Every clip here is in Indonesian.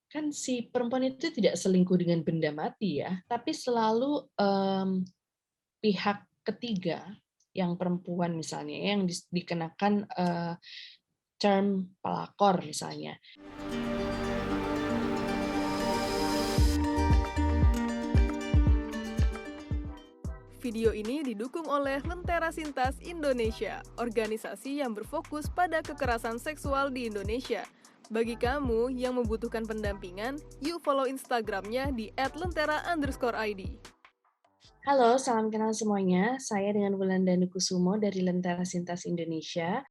Kan si perempuan itu tidak selingkuh dengan benda mati ya, tapi selalu, pihak ketiga yang perempuan misalnya yang dikenakan, term pelakor misalnya. Video ini didukung oleh Lentera Sintas Indonesia, organisasi yang berfokus pada kekerasan seksual di Indonesia. Bagi kamu yang membutuhkan pendampingan, yuk follow Instagramnya di @lentera_id. Halo, salam kenal semuanya. Saya dengan Wulandari Kusumo dari Lentera Sintas Indonesia.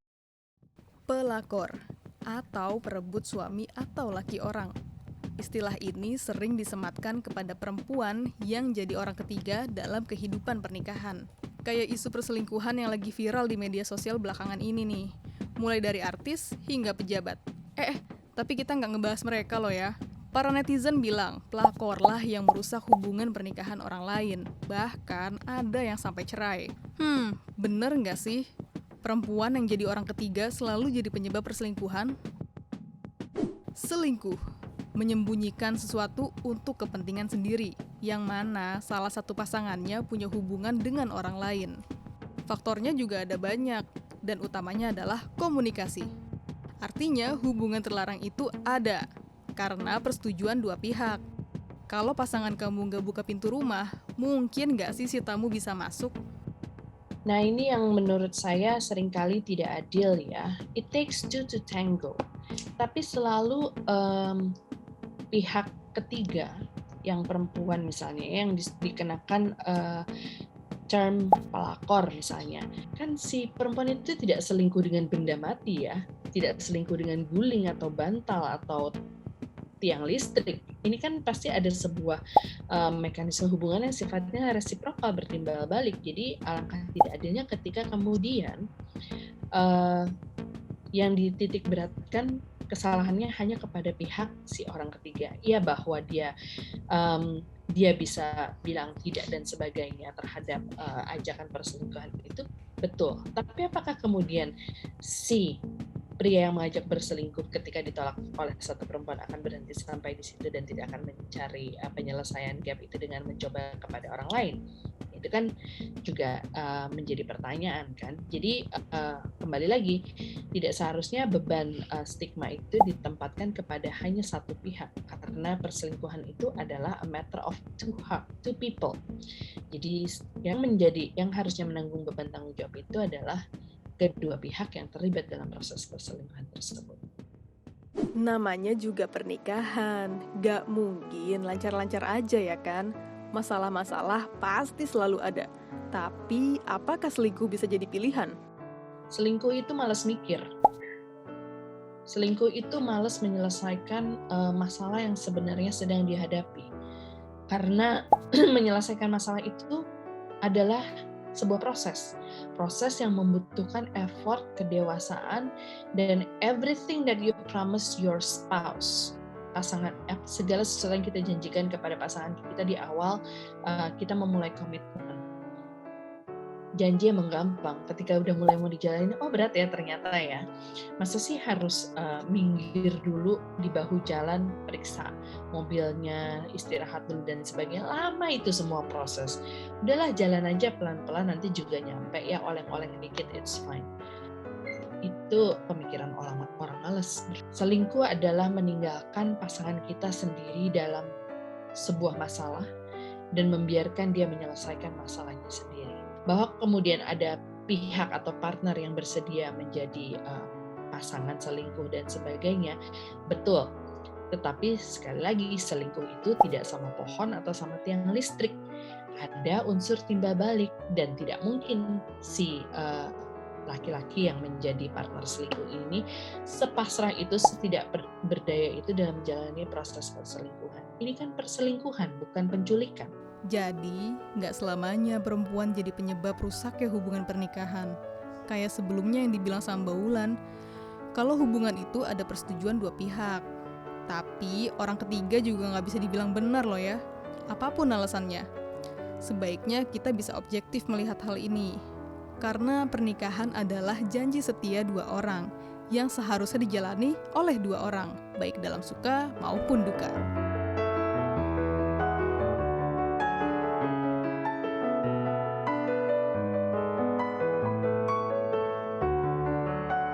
Pelakor atau perebut suami atau laki orang. Istilah ini sering disematkan kepada perempuan yang jadi orang ketiga dalam kehidupan pernikahan. Kayak isu perselingkuhan yang lagi viral di media sosial belakangan ini nih. Mulai dari artis hingga pejabat. Tapi kita nggak ngebahas mereka loh ya. Para netizen bilang, pelakorlah yang merusak hubungan pernikahan orang lain. Bahkan ada yang sampai cerai. Bener nggak sih? Perempuan yang jadi orang ketiga selalu jadi penyebab perselingkuhan? Selingkuh menyembunyikan sesuatu untuk kepentingan sendiri, yang mana salah satu pasangannya punya hubungan dengan orang lain. Faktornya juga ada banyak, dan utamanya adalah komunikasi. Artinya hubungan terlarang itu ada, karena persetujuan dua pihak. Kalau pasangan kamu nggak buka pintu rumah, mungkin nggak sih si tamu bisa masuk? Nah, ini yang menurut saya seringkali tidak adil ya. It takes two to tango. Tapi selalu pihak ketiga yang perempuan misalnya yang dikenakan term pelakor misalnya. Kan si perempuan itu tidak selingkuh dengan benda mati ya, tidak selingkuh dengan guling atau bantal atau tiang listrik. Ini kan pasti ada sebuah mekanisme hubungan yang sifatnya resiprokal, bertimbal balik. Jadi alangkah tidak adilnya ketika kemudian yang dititik beratkan kesalahannya hanya kepada pihak si orang ketiga. Iya, bahwa dia bisa bilang tidak dan sebagainya terhadap ajakan perselingkuhan itu betul. Tapi apakah kemudian si pria yang mengajak berselingkuh ketika ditolak oleh satu perempuan akan berhenti sampai di situ dan tidak akan mencari penyelesaian gap itu dengan mencoba kepada orang lain? Itu kan juga menjadi pertanyaan kan. Jadi kembali lagi, tidak seharusnya beban stigma itu ditempatkan kepada hanya satu pihak, karena perselingkuhan itu adalah a matter of two people. Jadi yang harusnya menanggung beban tanggung jawab itu adalah kedua pihak yang terlibat dalam proses perselingkuhan tersebut. Namanya juga pernikahan, gak mungkin lancar-lancar aja ya kan? Masalah-masalah pasti selalu ada. Tapi, apakah selingkuh bisa jadi pilihan? Selingkuh itu malas mikir. Selingkuh itu malas menyelesaikan masalah yang sebenarnya sedang dihadapi. Karena menyelesaikan masalah itu adalah sebuah proses yang membutuhkan effort, kedewasaan, dan everything that you promise your spouse, pasangan, segala sesuatu yang kita janjikan kepada pasangan kita di awal kita memulai komitmen. Janji emang gampang, ketika udah mulai mau dijalanin, oh berat ya ternyata ya. Masa sih harus minggir dulu di bahu jalan, periksa mobilnya, istirahat dulu dan sebagainya. Lama itu semua proses. Udahlah jalan aja pelan-pelan, nanti juga nyampe ya, oleng-oleng dikit, it's fine. Itu pemikiran orang males. Selingkuh adalah meninggalkan pasangan kita sendiri dalam sebuah masalah dan membiarkan dia menyelesaikan masalahnya sendiri. Bahwa kemudian ada pihak atau partner yang bersedia menjadi pasangan selingkuh dan sebagainya, betul. Tetapi sekali lagi, selingkuh itu tidak sama pohon atau sama tiang listrik. Ada unsur timbal balik dan tidak mungkin si laki-laki yang menjadi partner selingkuh ini sepasrah itu, tidak berdaya itu dalam menjalani proses perselingkuhan. Ini kan perselingkuhan, bukan penculikan. Jadi, nggak selamanya perempuan jadi penyebab rusaknya hubungan pernikahan. Kayak sebelumnya yang dibilang sama Mbak Wulan, kalau hubungan itu ada persetujuan dua pihak. Tapi orang ketiga juga nggak bisa dibilang benar loh ya, apapun alasannya. Sebaiknya kita bisa objektif melihat hal ini. Karena pernikahan adalah janji setia dua orang yang seharusnya dijalani oleh dua orang, baik dalam suka maupun duka.